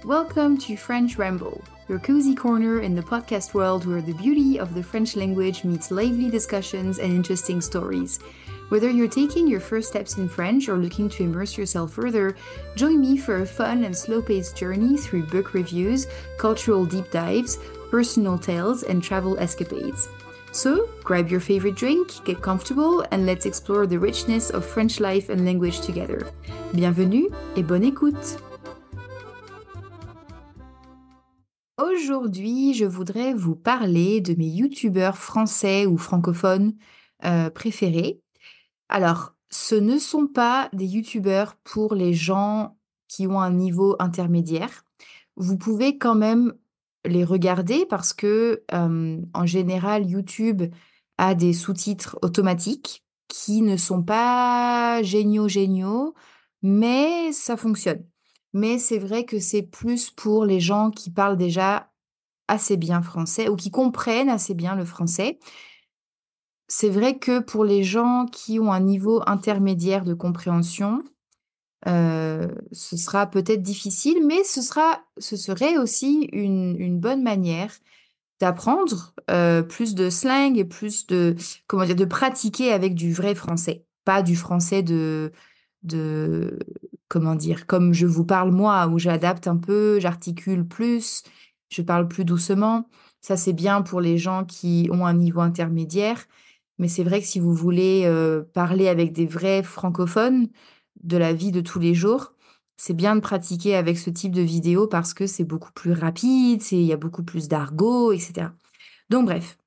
Welcome to French Ramble, your cozy corner in the podcast world where the beauty of the French language meets lively discussions and interesting stories. Whether you're taking your first steps in French or looking to immerse yourself further, join me for a fun and slow-paced journey through book reviews, cultural deep dives, personal tales, and travel escapades. So, grab your favorite drink, get comfortable, and let's explore the richness of French life and language together. Bienvenue et bonne écoute! Aujourd'hui, je voudrais vous parler de mes youtubeurs français ou francophones préférés. Alors, ce ne sont pas des youtubeurs pour les gens qui ont un niveau intermédiaire. Vous pouvez quand même les regarder parce que, en général, YouTube a des sous-titres automatiques qui ne sont pas géniaux, mais ça fonctionne. Mais c'est vrai que c'est plus pour les gens qui parlent déjà assez bien français ou qui comprennent assez bien le français. C'est vrai que pour les gens qui ont un niveau intermédiaire de compréhension, ce sera peut-être difficile, mais ce serait aussi une bonne manière d'apprendre, plus de slang et plus de comment dire? De pratiquer avec du vrai français. Pas du français de comment dire? Comme je vous parle moi, où j'adapte un peu, j'articule plus, je parle plus doucement. Ça, c'est bien pour les gens qui ont un niveau intermédiaire, mais c'est vrai que si vous voulez, parler avec des vrais francophones de la vie de tous les jours, c'est bien de pratiquer avec ce type de vidéo parce que c'est beaucoup plus rapide, il y a beaucoup plus d'argot, et cetera. Donc bref,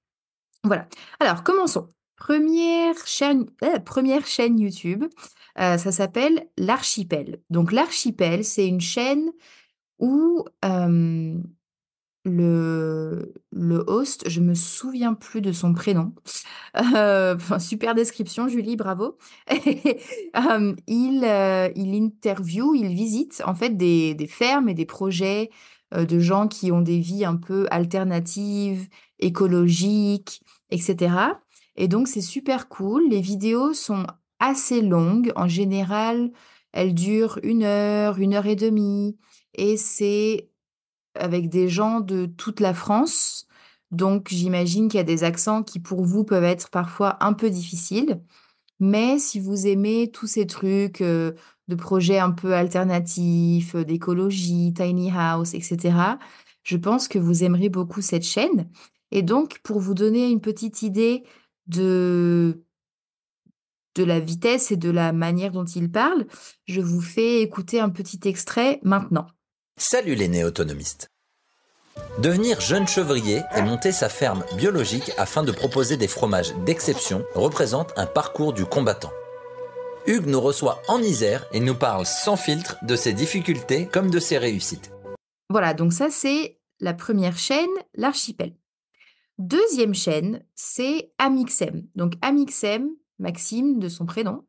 voilà. Alors commençons. Première chaîne YouTube, ça s'appelle L'Archipel. Donc L'Archipel, c'est une chaîne où, le host, je me souviens plus de son prénom. Enfin, super description, Julie, bravo. Il interviewe, il visite en fait des fermes et des projets de gens qui ont des vies un peu alternatives, écologiques, etc. Et donc, c'est super cool. Les vidéos sont assez longues. En général, elles durent 1 heure et demie. Et c'est avec des gens de toute la France. Donc, j'imagine qu'il y a des accents qui, pour vous, peuvent être parfois un peu difficiles. Mais si vous aimez tous ces trucs de projets un peu alternatifs, d'écologie, tiny house, etc., je pense que vous aimerez beaucoup cette chaîne. Et donc, pour vous donner une petite idée de, de la vitesse et de la manière dont il parle, je vous fais écouter un petit extrait maintenant. Salut les néo-autonomistes. Devenir jeune chevrier et monter sa ferme biologique afin de proposer des fromages d'exception représente un parcours du combattant. Hugues nous reçoit en Isère et nous parle sans filtre de ses difficultés comme de ses réussites. Voilà, donc ça c'est la première chaîne, l'Archipel. Deuxième chaîne, c'est Amixem. Donc Amixem, Maxime de son prénom,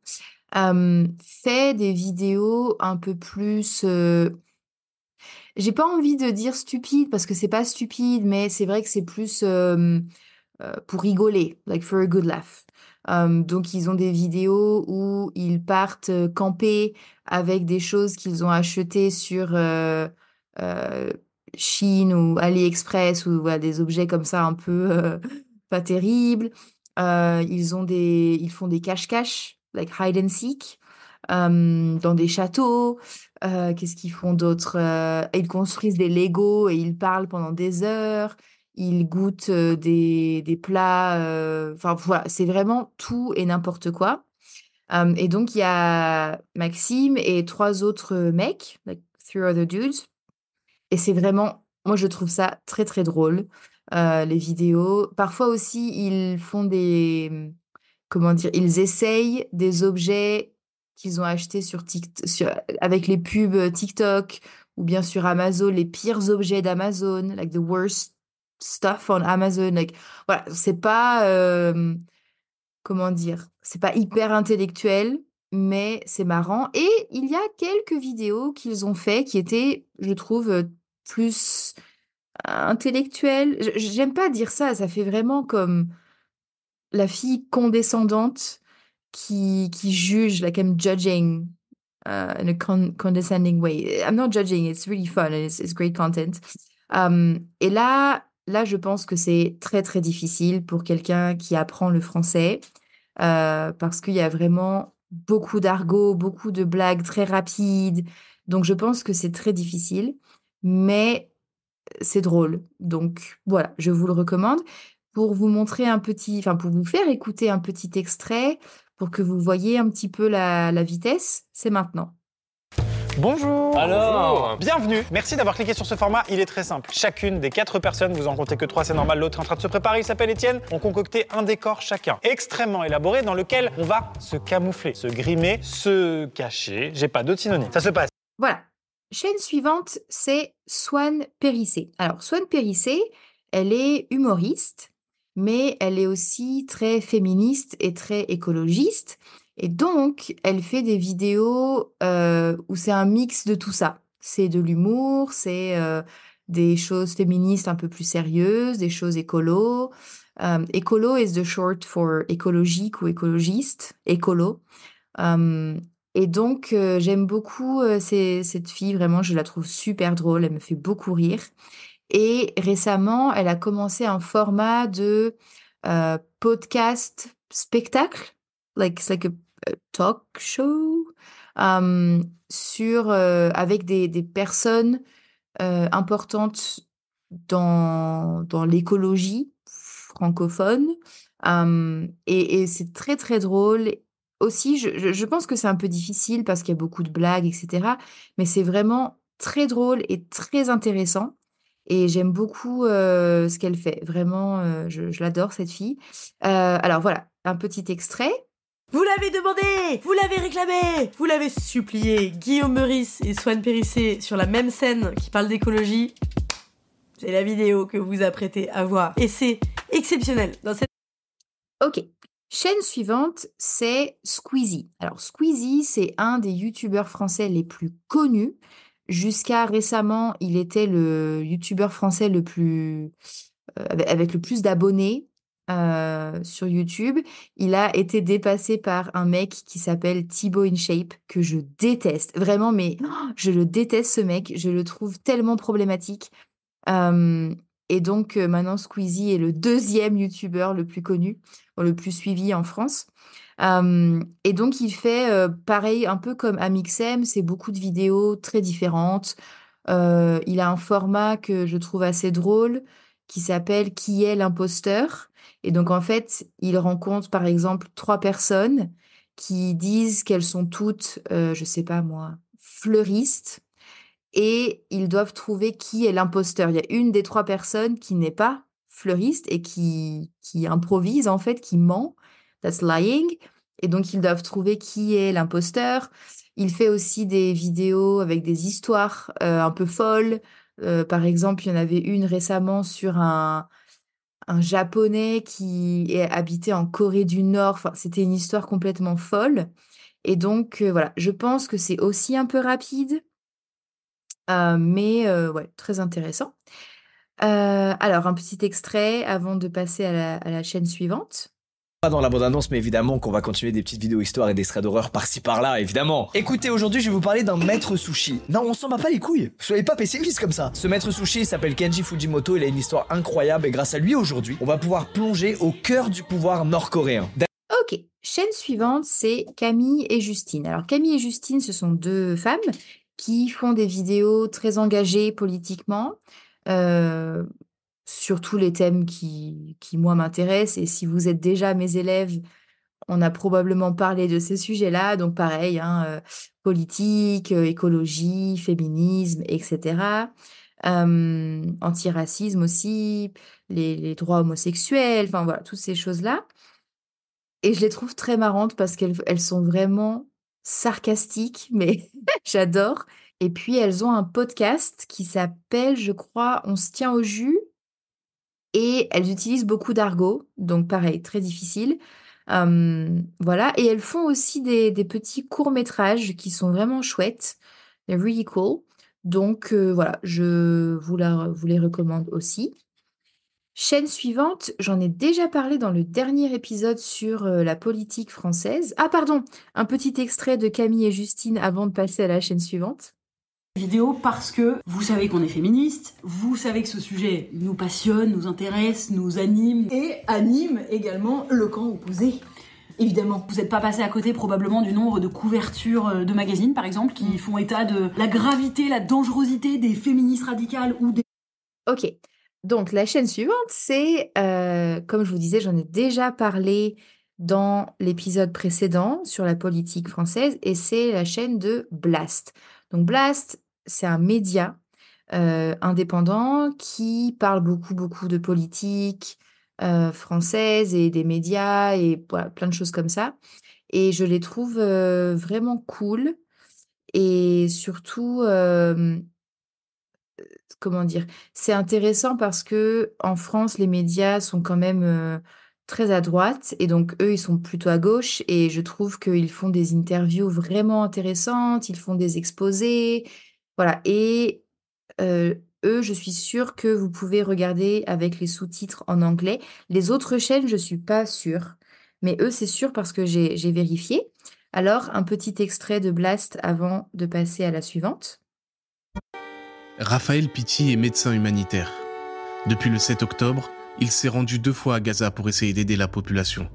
fait des vidéos un peu plus... j'ai pas envie de dire stupide parce que c'est pas stupide, mais c'est vrai que c'est plus pour rigoler, like for a good laugh. Donc ils ont des vidéos où ils partent camper avec des choses qu'ils ont achetées sur euh, Chine ou AliExpress ou voilà, des objets comme ça un peu pas terribles. Ils font des cache-cache, like hide and seek, dans des châteaux. Qu'est-ce qu'ils font d'autre? Ils construisent des Legos et ils parlent pendant des heures. Ils goûtent des plats. Enfin, voilà, c'est vraiment tout et n'importe quoi. Et donc, il y a Maxime et 3 autres mecs, like 3 other dudes. Et c'est vraiment, moi, je trouve ça très, très drôle, les vidéos. Parfois aussi, ils font comment dire, ils essayent des objets qu'ils ont achetés sur avec les pubs TikTok ou bien sur Amazon, les pires objets d'Amazon, like the worst stuff on Amazon. Like, voilà, c'est pas, comment dire, c'est pas hyper intellectuel, mais c'est marrant. Et il y a quelques vidéos qu'ils ont fait qui étaient, je trouve, plus intellectuelles. J'aime pas dire ça, ça fait vraiment comme la fille condescendante qui juge, like I'm judging. in a condescending way. I'm not judging, it's really fun and it's great content. Et là, je pense que c'est très, très difficile pour quelqu'un qui apprend le français parce qu'il y a vraiment beaucoup d'argot, beaucoup de blagues très rapides. Donc, je pense que c'est très difficile, mais c'est drôle. Donc, voilà, je vous le recommande pour vous montrer enfin, pour vous faire écouter un petit extrait pour que vous voyez un petit peu la vitesse. C'est maintenant. Bonjour. Alors, Bienvenue. Merci d'avoir cliqué sur ce format, il est très simple. Chacune des 4 personnes, vous en comptez que 3, c'est normal, l'autre est en train de se préparer, il s'appelle Étienne, ont concocté un décor chacun, extrêmement élaboré, dans lequel on va se camoufler, se grimer, se cacher. J'ai pas d'autres synonymes. Ça se passe. Voilà. Chaîne suivante, c'est Swan Périssé. Alors, Swan Périssé, elle est humoriste, mais elle est aussi très féministe et très écologiste. Et donc, elle fait des vidéos où c'est un mix de tout ça. C'est de l'humour, c'est des choses féministes un peu plus sérieuses, des choses écolo. Écolo is the short for écologique ou écologiste, écolo. Euh, et donc, j'aime beaucoup cette fille, vraiment, je la trouve super drôle, elle me fait beaucoup rire. Et récemment, elle a commencé un format de podcast spectacle, it's like a talk show, avec des personnes importantes dans l'écologie francophone. Et c'est très, très drôle. Aussi, je pense que c'est un peu difficile parce qu'il y a beaucoup de blagues, etc. Mais c'est vraiment très drôle et très intéressant. Et j'aime beaucoup ce qu'elle fait. Vraiment, je l'adore, cette fille. Alors voilà, un petit extrait. Vous l'avez demandé, vous l'avez réclamé, vous l'avez supplié. Guillaume Meurice et Swan Périssé sur la même scène qui parle d'écologie. C'est la vidéo que vous apprêtez à voir. Et c'est exceptionnel. Ok. Chaîne suivante, c'est Squeezie. Alors, Squeezie, c'est un des youtubeurs français les plus connus. Jusqu'à récemment, il était le youtubeur français avec le plus d'abonnés sur YouTube. Il a été dépassé par un mec qui s'appelle Thibaut InShape, que je déteste. Vraiment, mais je le déteste, ce mec. Je le trouve tellement problématique. Et donc, maintenant, Squeezie est le deuxième youtubeur le plus connu, le plus suivi en France. Et donc, il fait pareil, un peu comme Amixem, c'est beaucoup de vidéos très différentes. Il a un format que je trouve assez drôle qui s'appelle Qui est l'imposteur? Et donc, en fait, il rencontre, par exemple, 3 personnes qui disent qu'elles sont toutes, je sais pas moi, fleuristes et ils doivent trouver qui est l'imposteur. Il y a une des 3 personnes qui n'est pas fleuriste et qui improvise, en fait, qui ment. That's lying. Et donc, ils doivent trouver qui est l'imposteur. Il fait aussi des vidéos avec des histoires un peu folles. Par exemple, il y en avait une récemment sur un Japonais qui est habité en Corée du Nord. Enfin, c'était une histoire complètement folle. Et donc, voilà, je pense que c'est aussi un peu rapide. Mais ouais, très intéressant. Alors un petit extrait avant de passer à la chaîne suivante. Pas dans la bande-annonce, mais évidemment qu'on va continuer des petites vidéos histoires et des extraits d'horreur par-ci par-là, évidemment. Écoutez, aujourd'hui, je vais vous parler d'un maître sushi. Non, on s'en bat pas les couilles. Soyez pas pessimiste comme ça. Ce maître sushi, il s'appelle Kenji Fujimoto, il a une histoire incroyable et grâce à lui, aujourd'hui, on va pouvoir plonger au cœur du pouvoir nord-coréen. Ok, chaîne suivante, c'est Camille et Justine. Alors Camille et Justine, ce sont 2 femmes qui font des vidéos très engagées politiquement, euh, sur tous les thèmes qui moi, m'intéressent. Et si vous êtes déjà mes élèves, on a probablement parlé de ces sujets-là. Donc pareil, hein, politique, écologie, féminisme, etc. Antiracisme aussi, les droits homosexuels, enfin voilà, toutes ces choses-là. Et je les trouve très marrantes parce qu'elles sont vraiment sarcastiques, mais j'adore. Et puis, elles ont un podcast qui s'appelle, je crois, On se tient au jus. Et elles utilisent beaucoup d'argot, donc pareil, très difficile. Voilà. Et elles font aussi des petits courts-métrages qui sont vraiment chouettes. They're really cool. Donc, voilà, je vous les recommande aussi. Chaîne suivante, j'en ai déjà parlé dans le dernier épisode sur la politique française. Ah pardon, un petit extrait de Camille et Justine avant de passer à la chaîne suivante. Vidéo parce que vous savez qu'on est féministe, vous savez que ce sujet nous passionne, nous intéresse, nous anime et anime également le camp opposé. Évidemment, vous n'êtes pas passé à côté probablement du nombre de couvertures de magazines par exemple qui font état de la gravité, la dangerosité des féministes radicales ou des... Ok, donc la chaîne suivante, c'est, comme je vous disais, j'en ai déjà parlé dans l'épisode précédent sur la politique française, et c'est la chaîne de Blast. Donc Blast, c'est un média indépendant qui parle beaucoup de politique française et des médias et voilà, plein de choses comme ça. Et je les trouve vraiment cool et surtout... comment dire? C'est intéressant parce que en France, les médias sont quand même, très à droite et donc eux, ils sont plutôt à gauche et je trouve qu'ils font des interviews vraiment intéressantes, ils font des exposés, voilà et eux, je suis sûre que vous pouvez regarder avec les sous-titres en anglais. Les autres chaînes, je suis pas sûre, mais eux, c'est sûr parce que j'ai vérifié. Alors, un petit extrait de Blast avant de passer à la suivante. Raphaël Pitti est médecin humanitaire. Depuis le 7 octobre, il s'est rendu 2 fois à Gaza pour essayer d'aider la population.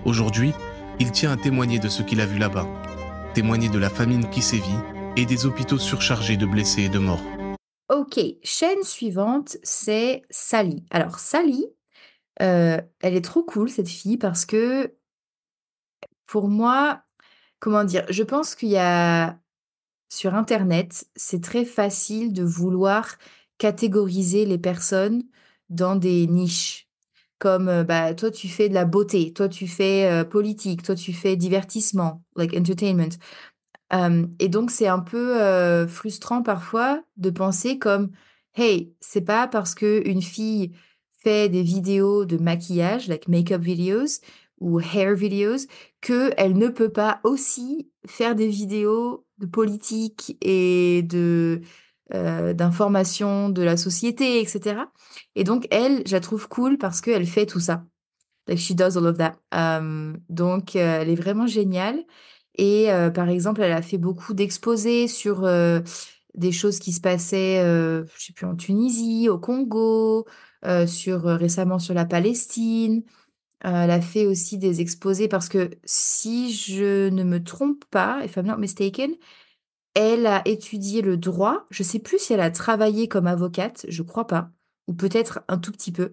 Aujourd'hui, il tient à témoigner de ce qu'il a vu là-bas, témoigner de la famine qui sévit et des hôpitaux surchargés de blessés et de morts. Ok, chaîne suivante, c'est Sally. Alors Sally, elle est trop cool cette fille parce que pour moi, comment dire, je pense qu'il y a sur Internet, c'est très facile de vouloir catégoriser les personnes dans des niches. Comme bah, toi, tu fais de la beauté, toi, tu fais politique, toi, tu fais divertissement, like entertainment. Et donc, c'est un peu frustrant parfois de penser comme, hey, c'est pas parce qu'une fille fait des vidéos de maquillage, like make-up videos ou hair videos, qu'elle ne peut pas aussi faire des vidéos de politique et d'information de la société, etc. Et donc, elle, je la trouve cool parce qu'elle fait tout ça. Like she does all of that. Donc, elle est vraiment géniale. Et par exemple, elle a fait beaucoup d'exposés sur des choses qui se passaient, je sais plus, en Tunisie, au Congo, récemment sur la Palestine. Elle a fait aussi des exposés parce que si je ne me trompe pas, if I'm not mistaken, elle a étudié le droit. Je sais plus si elle a travaillé comme avocate, je crois pas, ou peut-être un tout petit peu.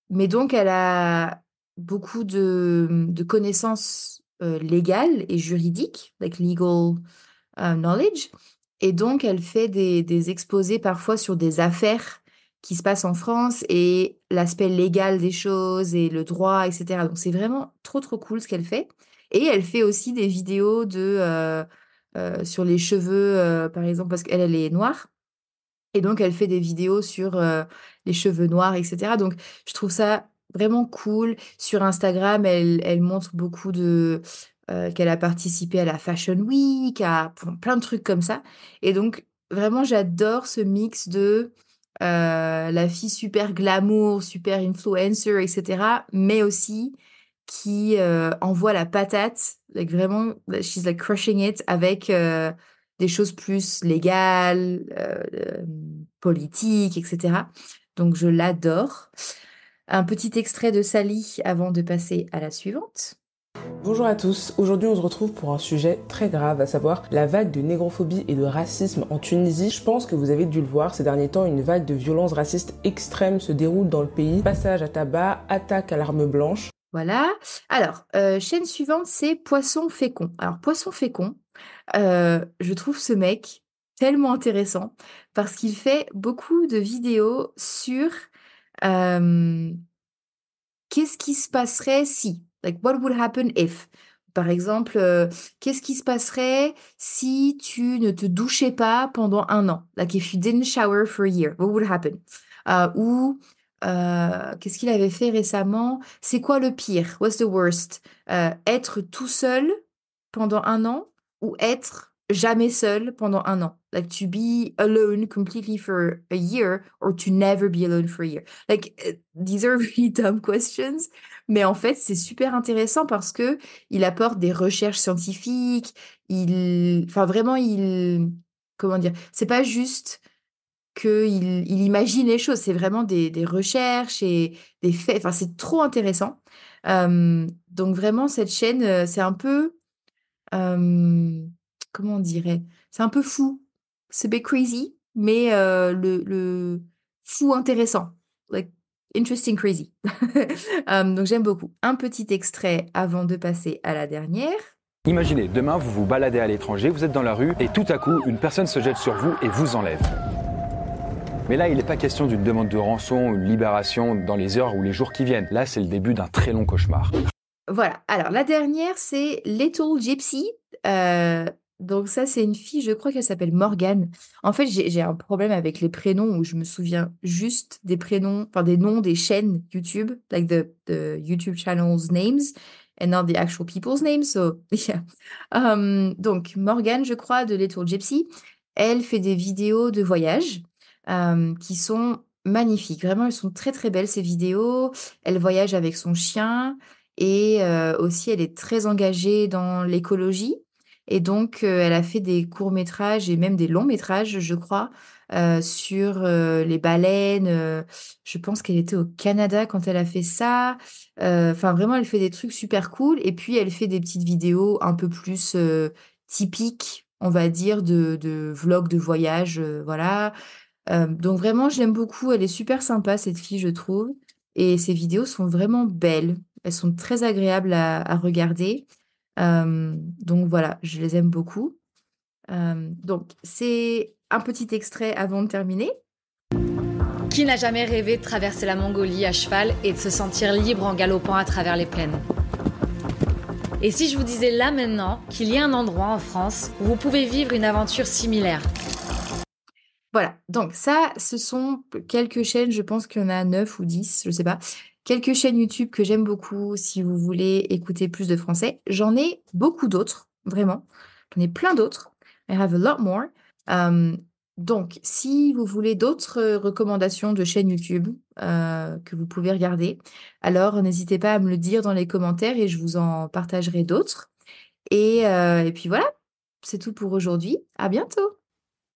Mais donc, elle a beaucoup de connaissances légales et juridiques, like legal knowledge. Et donc, elle fait des exposés parfois sur des affaires qui se passent en France et l'aspect légal des choses et le droit, etc. Donc, c'est vraiment trop cool ce qu'elle fait. Et elle fait aussi des vidéos sur les cheveux, par exemple, parce qu'elle, elle est noire. Et donc, elle fait des vidéos sur les cheveux noirs, etc. Donc, je trouve ça vraiment cool. Sur Instagram, elle montre beaucoup qu'elle a participé à la Fashion Week, à plein de trucs comme ça. Et donc, vraiment, j'adore ce mix de la fille super glamour, super influencer, etc. Mais aussi qui envoie la patate, like vraiment, she's like crushing it avec des choses plus légales, politiques, etc. Donc je l'adore. Un petit extrait de Sally avant de passer à la suivante. Bonjour à tous, aujourd'hui on se retrouve pour un sujet très grave, à savoir la vague de négrophobie et de racisme en Tunisie. Je pense que vous avez dû le voir, ces derniers temps, une vague de violences racistes extrêmes se déroule dans le pays. Passage à tabac, attaque à l'arme blanche. Voilà. Alors, chaîne suivante, c'est Poisson Fécond. Alors, Poisson Fécond, je trouve ce mec tellement intéressant parce qu'il fait beaucoup de vidéos sur qu'est-ce qui se passerait si, like what would happen if. Par exemple, qu'est-ce qui se passerait si tu ne te douchais pas pendant 1 an? Like if you didn't shower for a year, what would happen? Ou qu'est-ce qu'il avait fait récemment? C'est quoi le pire? What's the worst? Être tout seul pendant 1 an ou être jamais seul pendant un an. Like, to be alone completely for a year or to never be alone for a year. Like, these are really dumb questions. Mais en fait, c'est super intéressant parce que il apporte des recherches scientifiques. Enfin, vraiment, comment dire? C'est pas juste qu'il imagine les choses. C'est vraiment des recherches et des faits. Enfin, c'est trop intéressant. Donc, vraiment, cette chaîne, c'est un peu... comment on dirait? C'est un peu fou. C'est a bit crazy, mais le fou intéressant. Like, interesting crazy. Donc j'aime beaucoup. Un petit extrait avant de passer à la dernière. Imaginez, demain vous vous baladez à l'étranger, vous êtes dans la rue et tout à coup une personne se jette sur vous et vous enlève. Mais là, il n'est pas question d'une demande de rançon, une libération dans les heures ou les jours qui viennent. Là, c'est le début d'un très long cauchemar. Voilà. Alors, la dernière, c'est Little Gypsy. Donc ça, c'est une fille, je crois qu'elle s'appelle Morgane. En fait, j'ai un problème avec les prénoms où je me souviens juste des prénoms, enfin des noms des chaînes YouTube, like the YouTube channels names, and not the actual people's names. So, yeah. Donc, Morgane, je crois, de Little Gypsy, elle fait des vidéos de voyage qui sont magnifiques. Vraiment, elles sont très, très belles, ces vidéos. Elle voyage avec son chien. Et aussi, elle est très engagée dans l'écologie. Et donc, elle a fait des courts-métrages et même des longs-métrages, je crois, sur les baleines. Je pense qu'elle était au Canada quand elle a fait ça. Enfin, vraiment, elle fait des trucs super cool. Et puis, elle fait des petites vidéos un peu plus typiques, on va dire, de vlogs de voyage. Voilà. Donc, vraiment, je l'aime beaucoup. Elle est super sympa, cette fille, je trouve. Et ses vidéos sont vraiment belles. Elles sont très agréables à regarder. Donc voilà, je les aime beaucoup. Donc c'est un petit extrait avant de terminer. Qui n'a jamais rêvé de traverser la Mongolie à cheval et de se sentir libre en galopant à travers les plaines? Et si je vous disais là maintenant qu'il y a un endroit en France où vous pouvez vivre une aventure similaire? Voilà, donc ça, ce sont quelques chaînes, je pense qu'il y en a 9 ou 10, je sais pas. Quelques chaînes YouTube que j'aime beaucoup si vous voulez écouter plus de français. J'en ai beaucoup d'autres, vraiment. J'en ai plein d'autres. I have a lot more. Donc, si vous voulez d'autres recommandations de chaînes YouTube que vous pouvez regarder, alors n'hésitez pas à me le dire dans les commentaires et je vous en partagerai d'autres. Et puis voilà, c'est tout pour aujourd'hui. À bientôt!